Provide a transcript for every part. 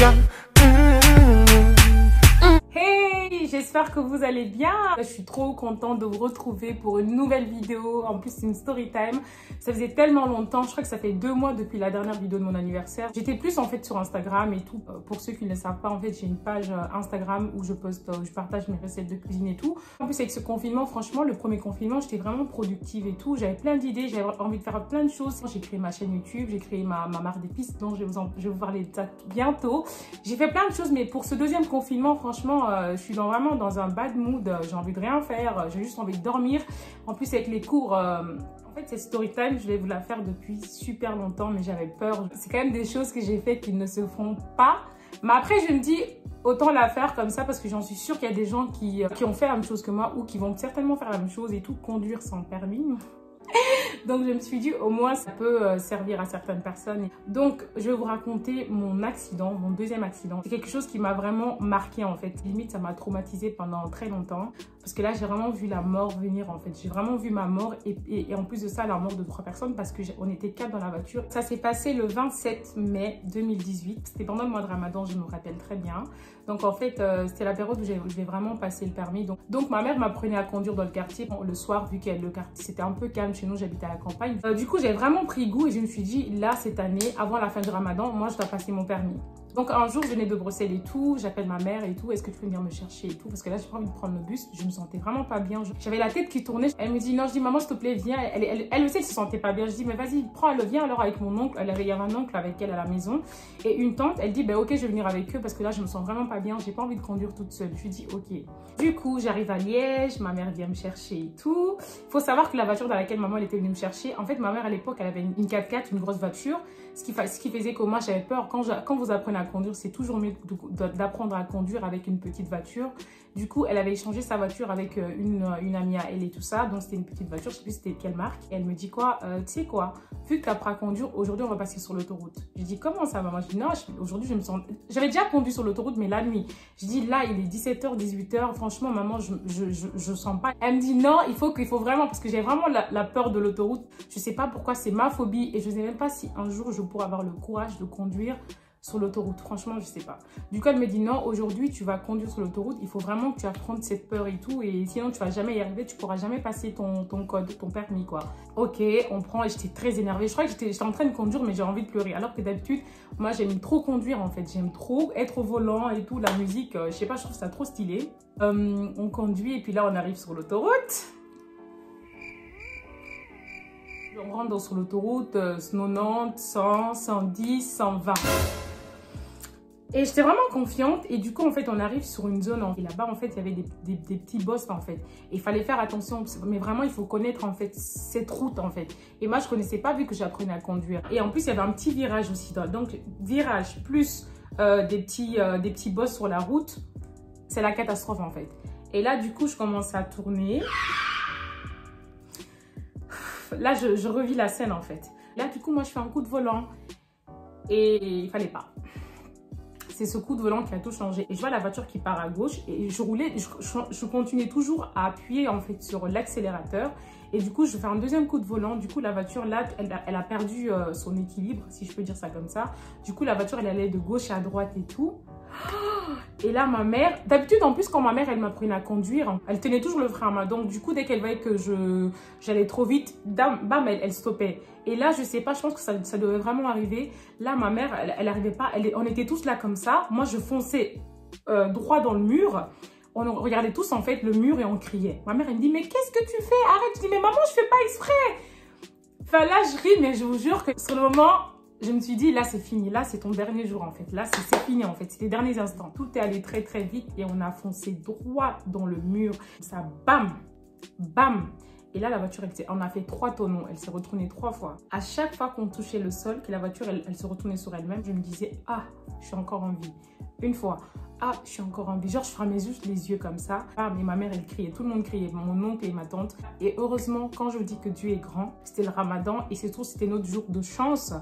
girl. Hey, j'espère que vous allez bien. Je suis trop contente de vous retrouver pour une nouvelle vidéo. En plus, c'est une story time. Ça faisait tellement longtemps. Je crois que ça fait 2 mois depuis la dernière vidéo de mon anniversaire. J'étais plus en fait sur Instagram et tout. Pour ceux qui ne le savent pas, en fait, j'ai une page Instagram où je poste, je partage mes recettes de cuisine et tout. En plus, avec ce confinement, franchement, le premier confinement, j'étais vraiment productive et tout. J'avais plein d'idées, j'avais envie de faire plein de choses. J'ai créé ma chaîne YouTube, j'ai créé ma marque d'épices dont je vais vous parler de ça bientôt. J'ai fait plein de choses, mais pour ce deuxième confinement, franchement, je suis vraiment dans un bad mood. J'ai envie de rien faire, j'ai juste envie de dormir. En plus, avec les cours, en fait, cette story time, je vais vous la faire depuis super longtemps, mais j'avais peur. C'est quand même des choses que j'ai fait qui ne se feront pas. Mais après, je me dis, autant la faire comme ça parce que j'en suis sûre qu'il y a des gens qui ont fait la même chose que moi ou qui vont certainement faire la même chose et tout, conduire sans permis. Donc je me suis dit au moins ça peut servir à certaines personnes. Donc je vais vous raconter mon accident, mon deuxième accident. C'est quelque chose qui m'a vraiment marqué en fait. Limite ça m'a traumatisée pendant très longtemps. Parce que là j'ai vraiment vu la mort venir en fait. J'ai vraiment vu ma mort et en plus de ça la mort de 3 personnes parce que on était 4 dans la voiture. Ça s'est passé le 27 mai 2018. C'était pendant le mois de Ramadan, je me rappelle très bien. Donc en fait c'était la période où j'ai vraiment passé le permis. Donc ma mère m'apprenait à conduire dans le quartier le soir vu que le quartier c'était un peu calme chez nous, j'habitais à la campagne. Du coup j'ai vraiment pris goût et je me suis dit là cette année avant la fin du Ramadan moi je dois passer mon permis. Donc un jour je venais de Bruxelles et tout, j'appelle ma mère et tout, est-ce que tu peux venir me chercher et tout parce que là j'ai pas envie de prendre le bus, je me sentais vraiment pas bien, j'avais la tête qui tournait. Elle me dit non, je dis maman s'il te plaît viens, elle aussi elle se sentait pas bien, je dis mais vas-y prends-le, viens alors avec mon oncle, il y avait un oncle avec elle à la maison et une tante, elle dit ben ok je vais venir avec eux parce que là je me sens vraiment pas bien, j'ai pas envie de conduire toute seule. Je lui dis ok. Du coup j'arrive à Liège, ma mère vient me chercher et tout. Il faut savoir que la voiture dans laquelle maman elle était venue me chercher, en fait ma mère à l'époque elle avait une 4x4, une grosse voiture, ce qui faisait que moi j'avais peur quand vous apprenez à conduire, c'est toujours mieux d'apprendre à conduire avec une petite voiture. Du coup, elle avait échangé sa voiture avec une amie à elle et tout ça. Donc, c'était une petite voiture, je sais plus c'était quelle marque. Et elle me dit quoi, tu sais quoi, vu que tu apprends à conduire, aujourd'hui, on va passer sur l'autoroute. Je dis, comment ça, maman? Je dis, non, aujourd'hui, je me sens... J'avais déjà conduit sur l'autoroute, mais la nuit. Je dis, là, il est 17h, 18h. Franchement, maman, je sens pas. Elle me dit, non, il faut vraiment... Parce que j'ai vraiment la peur de l'autoroute. Je sais pas pourquoi, c'est ma phobie. Et je sais même pas si un jour, je pourrais avoir le courage de conduire sur l'autoroute, franchement je sais pas. Du coup elle me dit non, aujourd'hui tu vas conduire sur l'autoroute, il faut vraiment que tu affrontes cette peur et tout et sinon tu vas jamais y arriver, tu pourras jamais passer ton code, ton permis quoi. Ok, on prend et j'étais très énervée, je crois que j'étais en train de conduire mais j'ai envie de pleurer alors que d'habitude moi j'aime trop conduire en fait, j'aime trop être au volant et tout, la musique, je sais pas, je trouve ça trop stylé. On conduit et puis là on arrive sur l'autoroute. On rentre sur l'autoroute, 90, 100, 110, 120. Et j'étais vraiment confiante et du coup en fait on arrive sur une zone et là-bas en fait il y avait des petits bosses en fait. Et il fallait faire attention mais vraiment il faut connaître en fait cette route en fait. Et moi je connaissais pas vu que j'apprenais à conduire. Et en plus il y avait un petit virage aussi. Donc virage plus des petits bosses sur la route, c'est la catastrophe en fait. Et là du coup je commence à tourner. Là je revis la scène en fait. Là du coup moi je fais un coup de volant et il fallait pas. C'est ce coup de volant qui a tout changé. Et je vois la voiture qui part à gauche et je roulais, je continuais toujours à appuyer en fait sur l'accélérateur. Et du coup, je fais un deuxième coup de volant. Du coup, la voiture là, elle a perdu son équilibre, si je peux dire ça comme ça. Du coup, la voiture, elle allait de gauche à droite et tout. Et là, ma mère, d'habitude, en plus, quand ma mère, elle m'apprenait à conduire, elle tenait toujours le frein à main. Donc, du coup, dès qu'elle voyait que j'allais trop vite, bam, elle stoppait. Et là, je sais pas, je pense que ça devait vraiment arriver. Là, ma mère, elle arrivait pas, on était tous là comme ça. Moi, je fonçais droit dans le mur. On regardait tous, en fait, le mur et on criait. Ma mère, elle me dit, mais qu'est-ce que tu fais? Arrête. Je dis, mais maman, je fais pas exprès. Enfin, là, je ris, mais je vous jure que sur le moment... Je me suis dit, là, c'est fini. Là, c'est ton dernier jour, en fait. Là, c'est fini, en fait. C'est les derniers instants. Tout est allé très, très vite et on a foncé droit dans le mur. Ça, bam, bam. Et là, la voiture, on a fait 3 tonneaux. Elle s'est retournée 3 fois. À chaque fois qu'on touchait le sol, que la voiture, elle se retournait sur elle-même, je me disais, ah, je suis encore en vie. Une fois, ah, je suis encore en vie. Genre, je fermais juste les yeux comme ça. Ah, mais ma mère, elle criait. Tout le monde criait. Mon oncle et ma tante. Et heureusement, quand je dis que Dieu est grand, c'était le Ramadan et surtout, c'était notre jour de chance.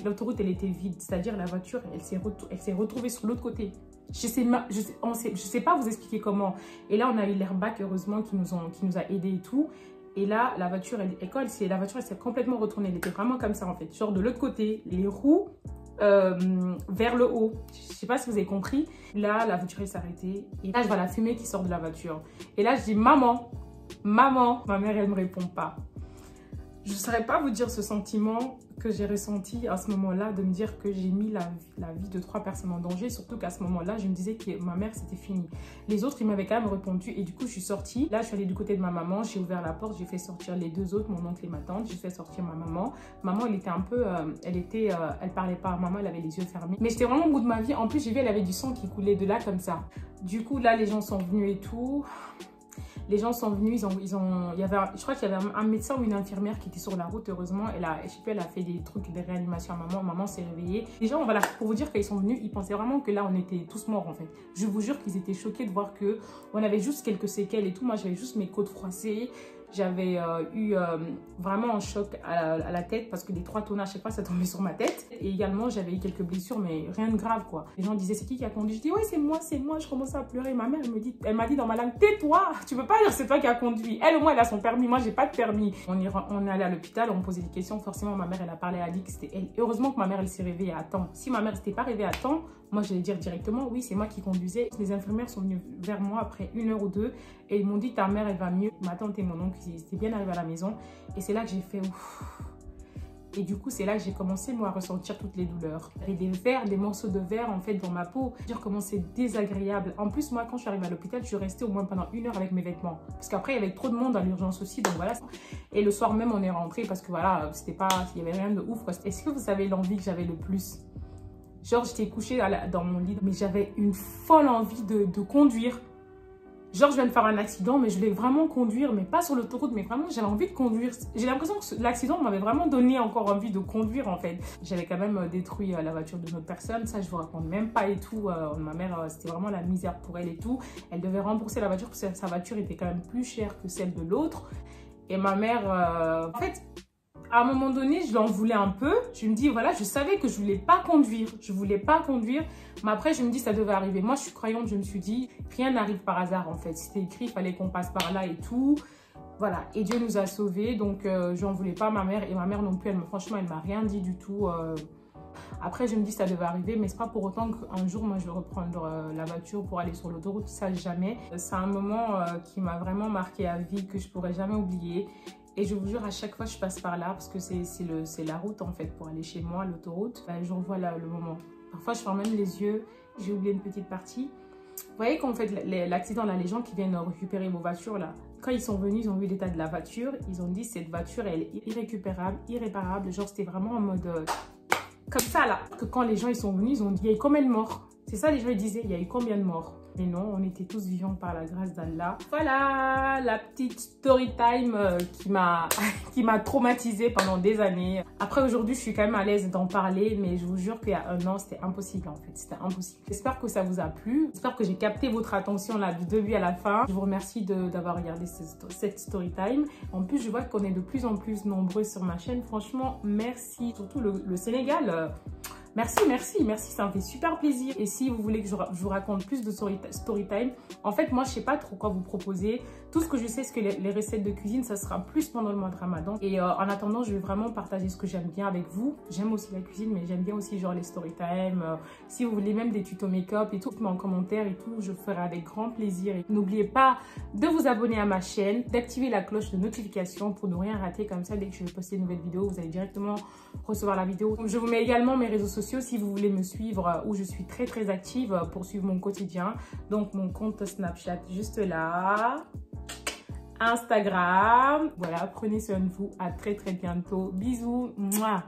L'autoroute, elle était vide. C'est-à-dire, la voiture, elle s'est retrouvée sur l'autre côté. Je sais pas vous expliquer comment. Et là, on a eu l'airbag, heureusement, qui nous a aidés et tout. Et là, la voiture, la voiture, elle s'est complètement retournée. Elle était vraiment comme ça, en fait. Genre, de l'autre côté, les roues vers le haut. Je sais pas si vous avez compris. Là, la voiture s'est arrêtée. Et là, je vois la fumée qui sort de la voiture. Et là, je dis, maman, maman. Ma mère, elle me répond pas. Je ne saurais pas vous dire ce sentiment que j'ai ressenti à ce moment-là, de me dire que j'ai mis la vie de 3 personnes en danger, surtout qu'à ce moment-là, je me disais que ma mère, c'était fini. Les autres, ils m'avaient quand même répondu et du coup, je suis sortie. Là, je suis allée du côté de ma maman, j'ai ouvert la porte, j'ai fait sortir les 2 autres, mon oncle et ma tante, j'ai fait sortir ma maman. Maman, elle était un peu, elle parlait pas, maman, elle avait les yeux fermés. Mais j'étais vraiment au bout de ma vie. En plus, j'ai vu, elle avait du sang qui coulait de là comme ça. Du coup, là, les gens sont venus et tout. Les gens sont venus, il y avait, je crois qu'il y avait un médecin ou une infirmière qui était sur la route, heureusement. Elle a fait des trucs, des réanimations à maman. Maman s'est réveillée. Les gens, voilà, pour vous dire qu'ils sont venus, ils pensaient vraiment que là, on était tous morts en fait. Je vous jure qu'ils étaient choqués de voir qu'on avait juste quelques séquelles et tout. Moi, j'avais juste mes côtes froissées. J'avais eu vraiment un choc à la tête parce que les 3 tonnes à chaque fois ça tombait sur ma tête. Et également j'avais eu quelques blessures mais rien de grave quoi. Les gens disaient c'est qui a conduit? Je dis oui c'est moi, c'est moi. Je commençais à pleurer. Ma mère elle m'a dit dans ma langue tais-toi, tu peux pas dire c'est toi qui a conduit. Elle au moins elle a son permis, moi j'ai pas de permis. On est allé à l'hôpital, on me posait des questions. Forcément ma mère elle a parlé, elle a dit que c'était elle. Heureusement que ma mère elle s'est réveillée à temps. Si ma mère s'était pas réveillée à temps, moi j'allais dire directement oui c'est moi qui conduisais. Les infirmières sont venues vers moi après 1 heure ou 2 et ils m'ont dit ta mère elle va mieux. Ma tante et mon oncle ils étaient bien arrivés à la maison et c'est là que j'ai fait ouf. Et du coup c'est là que j'ai commencé moi à ressentir toutes les douleurs. Il y avait des verres, des morceaux de verre en fait dans ma peau. Dire comment c'est désagréable. En plus moi quand je suis arrivée à l'hôpital je suis restée au moins pendant 1 heure avec mes vêtements. Parce qu'après il y avait trop de monde à l'urgence aussi donc voilà. Et le soir même on est rentré parce que voilà c'était pas, il y avait rien de ouf quoi. Est-ce que vous savez l'envie que j'avais le plus? Genre, j'étais couchée dans mon lit, mais j'avais une folle envie de conduire. Genre, je viens de faire un accident, mais je voulais vraiment conduire, mais pas sur l'autoroute, mais vraiment, j'avais envie de conduire. J'ai l'impression que l'accident m'avait vraiment donné encore envie de conduire, en fait. J'avais quand même détruit la voiture de notre personne, ça, je vous raconte même pas et tout. Ma mère, c'était vraiment la misère pour elle et tout. Elle devait rembourser la voiture, parce que sa voiture était quand même plus chère que celle de l'autre. Et ma mère, en fait... À un moment donné, je l'en voulais un peu. Je me dis, voilà, je savais que je voulais pas conduire. Je voulais pas conduire. Mais après, je me dis, ça devait arriver. Moi, je suis croyante. Je me suis dit, rien n'arrive par hasard, en fait. C'était écrit, il fallait qu'on passe par là et tout. Voilà. Et Dieu nous a sauvés. Donc, j'en voulais pas ma mère. Et ma mère non plus, franchement, elle m'a rien dit du tout. Après, je me dis, ça devait arriver. Mais c'est pas pour autant qu'un jour, moi, je vais reprendre la voiture pour aller sur l'autoroute. Ça, jamais. C'est un moment qui m'a vraiment marqué à vie, que je pourrais jamais oublier. Et je vous jure, à chaque fois, je passe par là parce que c'est la route, en fait, pour aller chez moi, l'autoroute. Ben, je revois le moment. Parfois, je ferme même les yeux. J'ai oublié une petite partie. Vous voyez quand vous faites l'accident, là, les gens qui viennent récupérer vos voitures, là, quand ils sont venus, ils ont vu l'état de la voiture. Ils ont dit, cette voiture, elle est irrécupérable, irréparable. Genre, c'était vraiment en mode... comme ça, là. Que quand les gens, ils sont venus, ils ont dit, il y a eu combien de morts? C'est ça, les gens, ils disaient, il y a eu combien de morts? Mais non, on était tous vivants par la grâce d'Allah. Voilà la petite story time qui m'a traumatisée pendant des années. Après, aujourd'hui, je suis quand même à l'aise d'en parler, mais je vous jure qu'il y a 1 an, c'était impossible en fait. C'était impossible. J'espère que ça vous a plu. J'espère que j'ai capté votre attention là du début à la fin. Je vous remercie d'avoir regardé cette story time. En plus, je vois qu'on est de plus en plus nombreux sur ma chaîne. Franchement, merci. Surtout le Sénégal. Merci, ça me fait super plaisir. Et si vous voulez que je vous raconte plus de story time, en fait, moi, je sais pas trop quoi vous proposer. Tout ce que je sais, c'est que les recettes de cuisine, ça sera plus pendant le mois de Ramadan. Et en attendant, je vais vraiment partager ce que j'aime bien avec vous. J'aime aussi la cuisine, mais j'aime bien aussi genre les story time. Si vous voulez même des tutos make-up et tout, dites-moi en commentaire et tout, je ferai avec grand plaisir. Et n'oubliez pas de vous abonner à ma chaîne, d'activer la cloche de notification pour ne rien rater. Comme ça, dès que je vais poster une nouvelle vidéo, vous allez directement recevoir la vidéo. Je vous mets également mes réseaux sociaux si vous voulez me suivre, où je suis très active pour suivre mon quotidien. Donc mon compte Snapchat juste là, Instagram. Voilà, prenez soin de vous. À très bientôt. Bisous. Mouah.